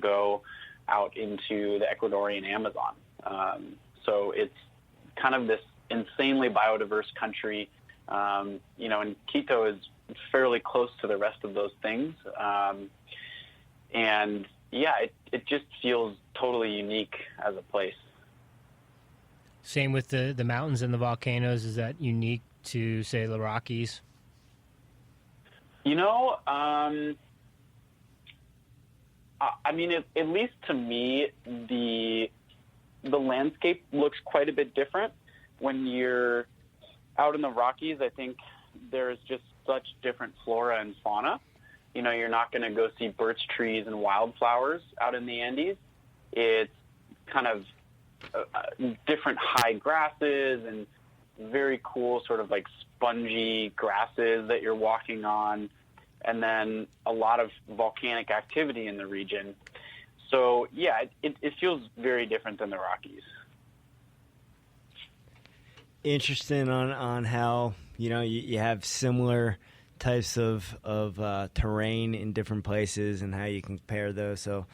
go out into the Ecuadorian Amazon. So it's kind of this insanely biodiverse country. And Quito is fairly close to the rest of those things. It just feels totally unique as a place. Same with the mountains and the volcanoes. Is that unique to, say, the Rockies? At least to me, the landscape looks quite a bit different. When you're out in the Rockies, I think there's just such different flora and fauna. You're not going to go see birch trees and wildflowers out in the Andes. It's kind of different high grasses and very cool sort of like spongy grasses that you're walking on, and then a lot of volcanic activity in the region. So, yeah, it feels very different than the Rockies. Interesting on how, you have similar types of terrain in different places and how you compare those. So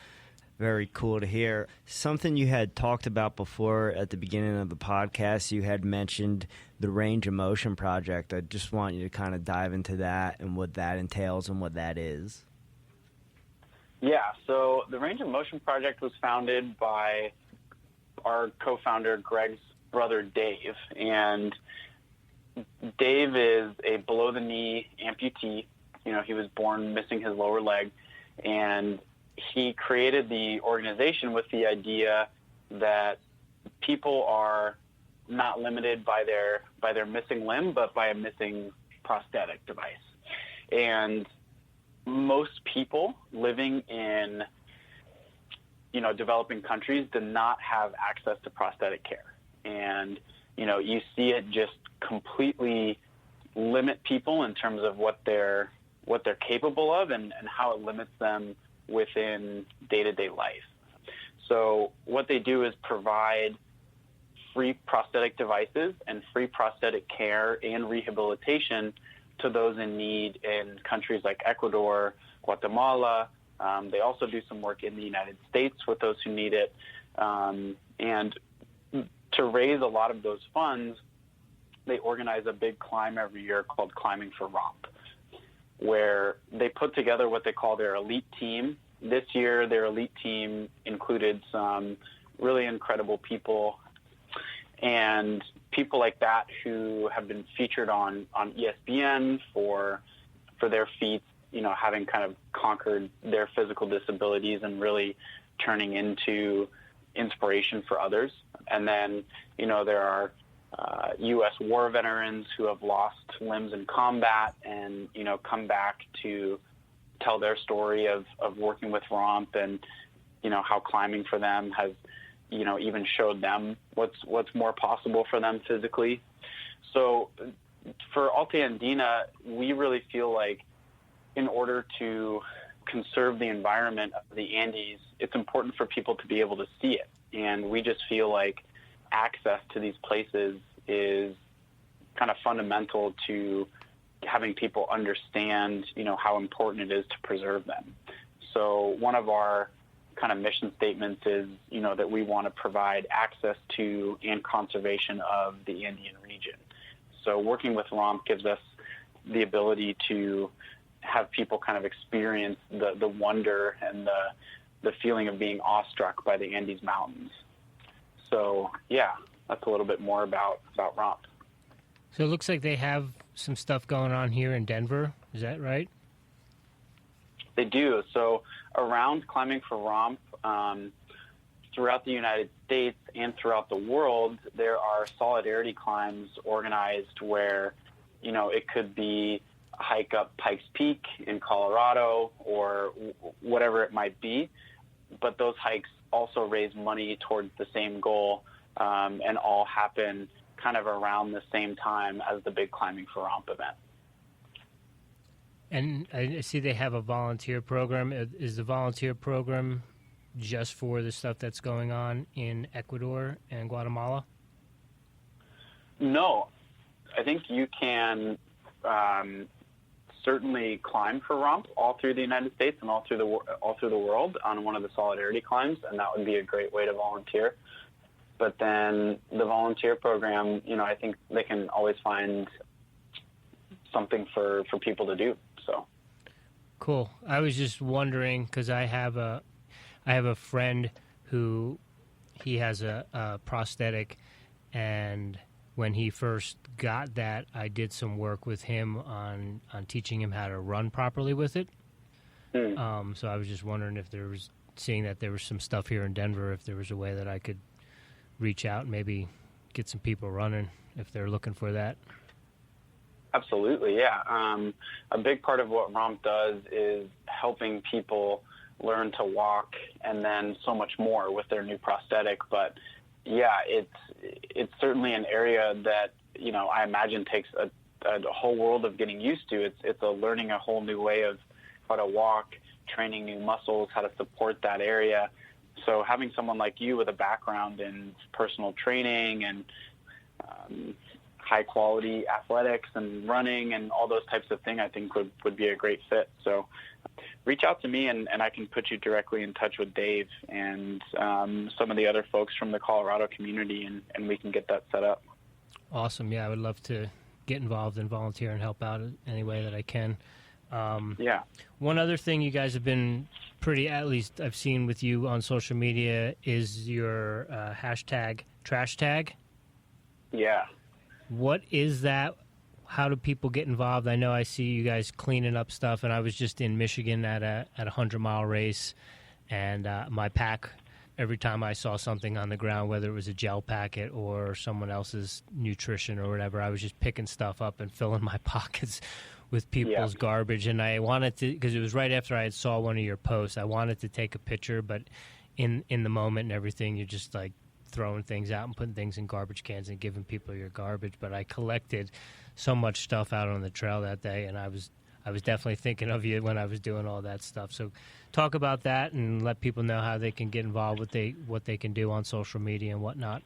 very cool to hear. Something you had talked about before at the beginning of the podcast, you had mentioned the Range of Motion project. I just want you to kind of dive into that and what that entails and what that is. Yeah, so the Range of Motion project was founded by our co-founder, Greg's brother, Dave. And Dave is a below-the-knee amputee. He was born missing his lower leg. And he created the organization with the idea that people are not limited by their missing limb, but by a missing prosthetic device. And most people living in, developing countries do not have access to prosthetic care. And, you see it just completely limit people in terms of what they're capable of and how it limits them within day-to-day life. So what they do is provide free prosthetic devices and free prosthetic care and rehabilitation to those in need in countries like Ecuador, Guatemala. They also do some work in the United States with those who need it. And to raise a lot of those funds, they organize a big climb every year called Climbing for Romp, where they put together what they call their elite team. This year, their elite team included some really incredible people, and people like that who have been featured on ESPN for their feats, having kind of conquered their physical disabilities and really turning into inspiration for others. And then, there are U.S. war veterans who have lost limbs in combat and, come back to tell their story of working with Romp and, how climbing for them has, even showed them what's more possible for them physically. So for Alta Andina, we really feel like in order to conserve the environment of the Andes, it's important for people to be able to see it. And we just feel like access to these places is kind of fundamental to having people understand, how important it is to preserve them. So one of our kind of mission statements is, that we want to provide access to and conservation of the Andean region. So working with Romp gives us the ability to have people kind of experience the wonder and the feeling of being awestruck by the Andes Mountains. So, yeah, that's a little bit more about Romp. So it looks like they have some stuff going on here in Denver. Is that right? They do. So around Climbing for Romp, throughout the United States and throughout the world, there are solidarity climbs organized where, it could be a hike up Pikes Peak in Colorado or whatever it might be. But those hikes also raise money towards the same goal and all happen kind of around the same time as the big Climbing for Romp event. And I see they have a volunteer program. Is the volunteer program just for the stuff that's going on in Ecuador and Guatemala? No. I think you can certainly climb for romp all through the United States and all through the world on one of the solidarity climbs, and that would be a great way to volunteer. But then the volunteer program, I think they can always find something for people to do. So cool. I was just wondering because I have a friend who he has a prosthetic, and when he first got that, I did some work with him on teaching him how to run properly with it. So I was just wondering if seeing that there was some stuff here in Denver, if there was a way that I could reach out and maybe get some people running if they're looking for that. Absolutely, yeah. A big part of what romp does is helping people learn to walk and then so much more with their new prosthetic. But yeah, it's certainly an area that, I imagine takes a whole world of getting used to. It's learning a whole new way of how to walk, training new muscles, how to support that area. So having someone like you with a background in personal training and high quality athletics and running and all those types of things, I think would be a great fit. So reach out to me and I can put you directly in touch with Dave and some of the other folks from the Colorado community, and we can get that set up. Awesome. Yeah, I would love to get involved and volunteer and help out any way that I can. Yeah. One other thing you guys have been pretty, at least I've seen with you on social media, is your hashtag trash tag. Yeah. What is that? How do people get involved? I know I see you guys cleaning up stuff, and I was just in Michigan at a 100-mile race, and my pack, every time I saw something on the ground, whether it was a gel packet or someone else's nutrition or whatever, I was just picking stuff up and filling my pockets with people's garbage. And I wanted to, because it was right after I had saw one of your posts, I wanted to take a picture, but in the moment and everything, you're just like throwing things out and putting things in garbage cans and giving people your garbage. But I collected so much stuff out on the trail that day, and I was definitely thinking of you when I was doing all that stuff. So talk about that and let people know how they can get involved, what they can do on social media and whatnot.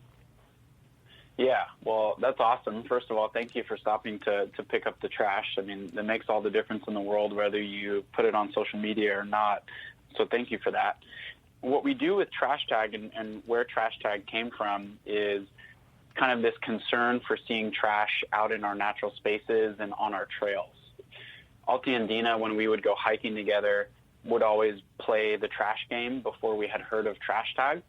Yeah, well, that's awesome. First of all, thank you for stopping to pick up the trash. I mean, that makes all the difference in the world, whether you put it on social media or not. So thank you for that. What we do with Trash Tag and where Trash Tag came from is kind of this concern for seeing trash out in our natural spaces and on our trails. Alta Andina, when we would go hiking together, would always play the trash game before we had heard of Trash Tag.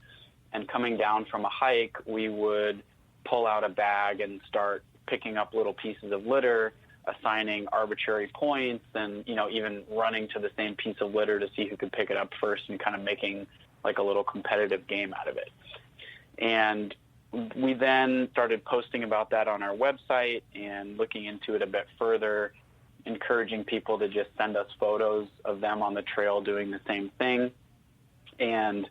And coming down from a hike, we would pull out a bag and start picking up little pieces of litter, assigning arbitrary points, and, even running to the same piece of litter to see who could pick it up first and kind of making like a little competitive game out of it. And we then started posting about that on our website and looking into it a bit further, encouraging people to just send us photos of them on the trail doing the same thing. And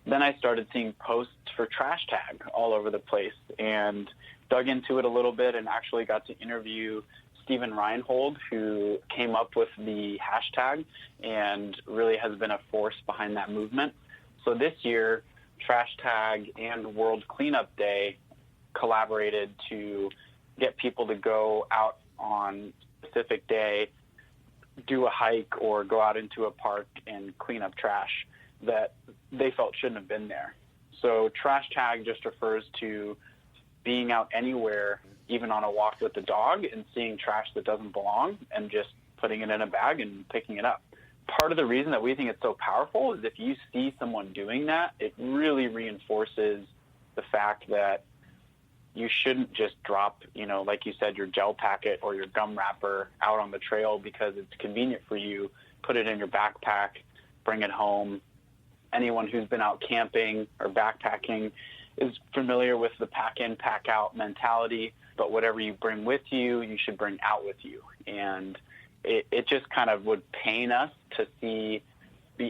then I started seeing posts for Trash Tag all over the place and dug into it a little bit and actually got to interview Stephen Reinhold, who came up with the hashtag and really has been a force behind that movement. So this year, Trash Tag and World Cleanup Day collaborated to get people to go out on a specific day, do a hike, or go out into a park and clean up trash that they felt shouldn't have been there. So Trash Tag just refers to being out anywhere, even on a walk with the dog, and seeing trash that doesn't belong and just putting it in a bag and picking it up. Part of the reason that we think it's so powerful is if you see someone doing that, it really reinforces the fact that you shouldn't just drop, like you said, your gel packet or your gum wrapper out on the trail because it's convenient for you. Put it in your backpack, bring it home. Anyone who's been out camping or backpacking is familiar with the pack in, pack out mentality, but whatever you bring with you, you should bring out with you. And it just kind of would pain us to be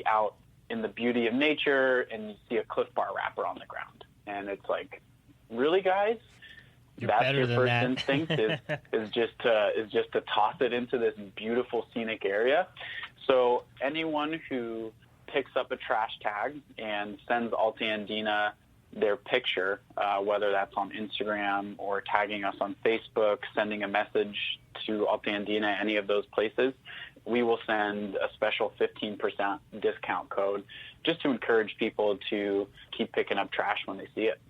out in the beauty of nature and you see a Cliff Bar wrapper on the ground. And it's like, really, guys? That's your first instinct is just to toss it into this beautiful scenic area. So anyone who picks up a Trash Tag and sends Alta Andina their picture, whether that's on Instagram or tagging us on Facebook, sending a message to Alta Andina, any of those places, we will send a special 15% discount code just to encourage people to keep picking up trash when they see it.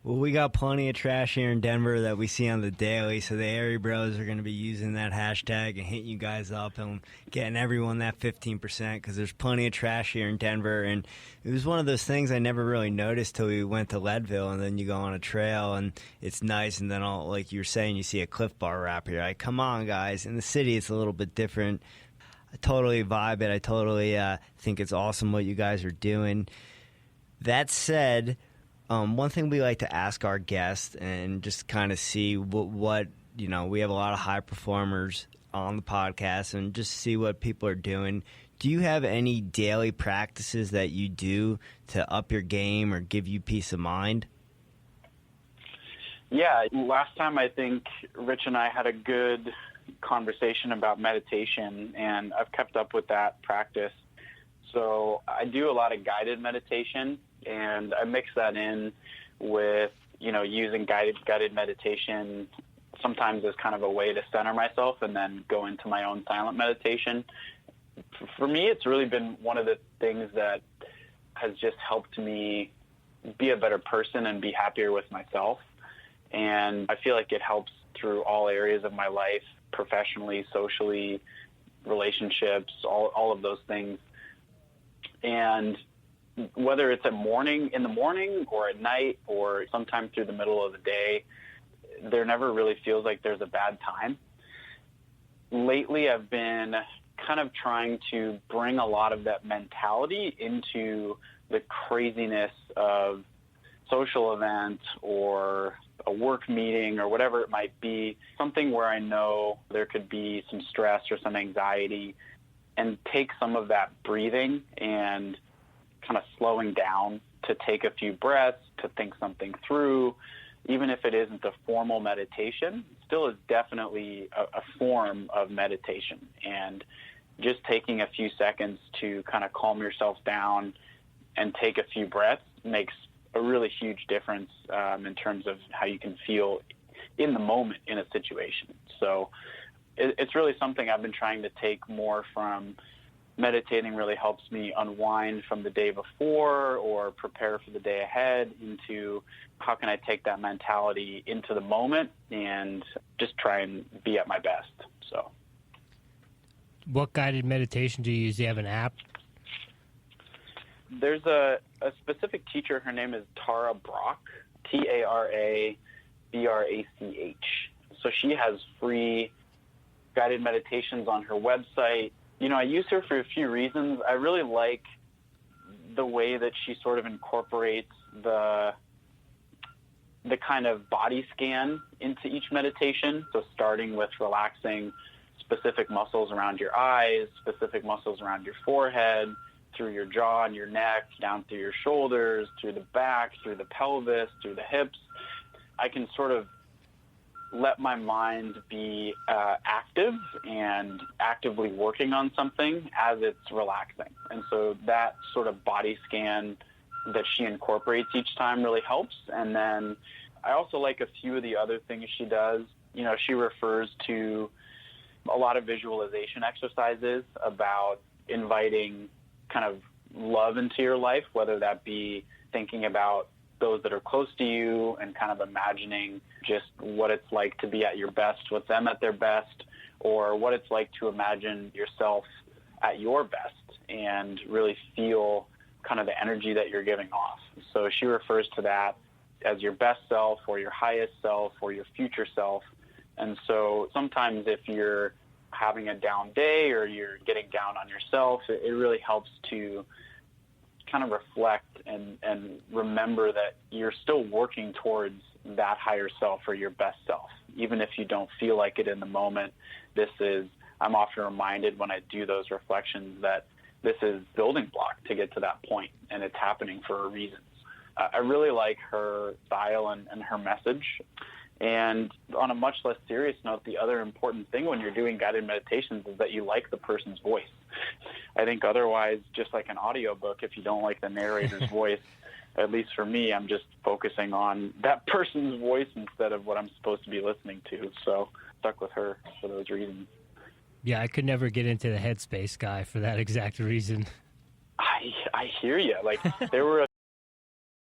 Well, we got plenty of trash here in Denver that we see on the daily, so the Airey Bros are going to be using that hashtag and hitting you guys up and getting everyone that 15% because there's plenty of trash here in Denver. And it was one of those things I never really noticed till we went to Leadville, and then you go on a trail and it's nice, and then all, like you were saying, you see a Cliff Bar wrap here. Like, come on, guys. In the city, it's a little bit different. I totally vibe it. I totally think it's awesome what you guys are doing. That said, one thing we like to ask our guests and just kind of see what we have a lot of high performers on the podcast and just see what people are doing. Do you have any daily practices that you do to up your game or give you peace of mind? Yeah, last time I think Rich and I had a good conversation about meditation, and I've kept up with that practice. So I do a lot of guided meditation, and I mix that in with, using guided meditation sometimes as kind of a way to center myself and then go into my own silent meditation. For me, it's really been one of the things that has just helped me be a better person and be happier with myself. And I feel like it helps through all areas of my life, professionally, socially, relationships, all of those things. And whether it's in the morning or at night or sometime through the middle of the day, there never really feels like there's a bad time. Lately, I've been kind of trying to bring a lot of that mentality into the craziness of social event or a work meeting or whatever it might be, something where I know there could be some stress or some anxiety, and take some of that breathing and kind of slowing down to take a few breaths, to think something through. Even if it isn't a formal meditation, it still is definitely a form of meditation. And just taking a few seconds to kind of calm yourself down and take a few breaths makes a really huge difference in terms of how you can feel in the moment in a situation. So it's really something I've been trying to take more from. Meditating really helps me unwind from the day before or prepare for the day ahead into how can I take that mentality into the moment and just try and be at my best. So, what guided meditation do you use? Do you have an app? There's a specific teacher. Her name is Tara Brach, Tarabrach. So she has free guided meditations on her website. I use her for a few reasons. I really like the way that she sort of incorporates the kind of body scan into each meditation. So starting with relaxing specific muscles around your eyes, specific muscles around your forehead, through your jaw and your neck, down through your shoulders, through the back, through the pelvis, through the hips. I can sort of let my mind be active and actively working on something as it's relaxing. And so that sort of body scan that she incorporates each time really helps. And then I also like a few of the other things she does. She refers to a lot of visualization exercises about inviting kind of love into your life, whether that be thinking about those that are close to you and kind of imagining just what it's like to be at your best with them at their best, or what it's like to imagine yourself at your best and really feel kind of the energy that you're giving off. So she refers to that as your best self or your highest self or your future self. And so sometimes if you're having a down day or you're getting down on yourself, it really helps to kind of reflect and remember that you're still working towards that higher self or your best self. Even if you don't feel like it in the moment, I'm often reminded when I do those reflections that this is building block to get to that point, and it's happening for a reason. I really like her style and her message. And on a much less serious note, the other important thing when you're doing guided meditations is that you like the person's voice. I think otherwise, just like an audiobook, if you don't like the narrator's voice, at least for me, I'm just focusing on that person's voice instead of what I'm supposed to be listening to. So stuck with her for those reasons. Yeah, I could never get into the Headspace guy for that exact reason. I hear you. Like, there were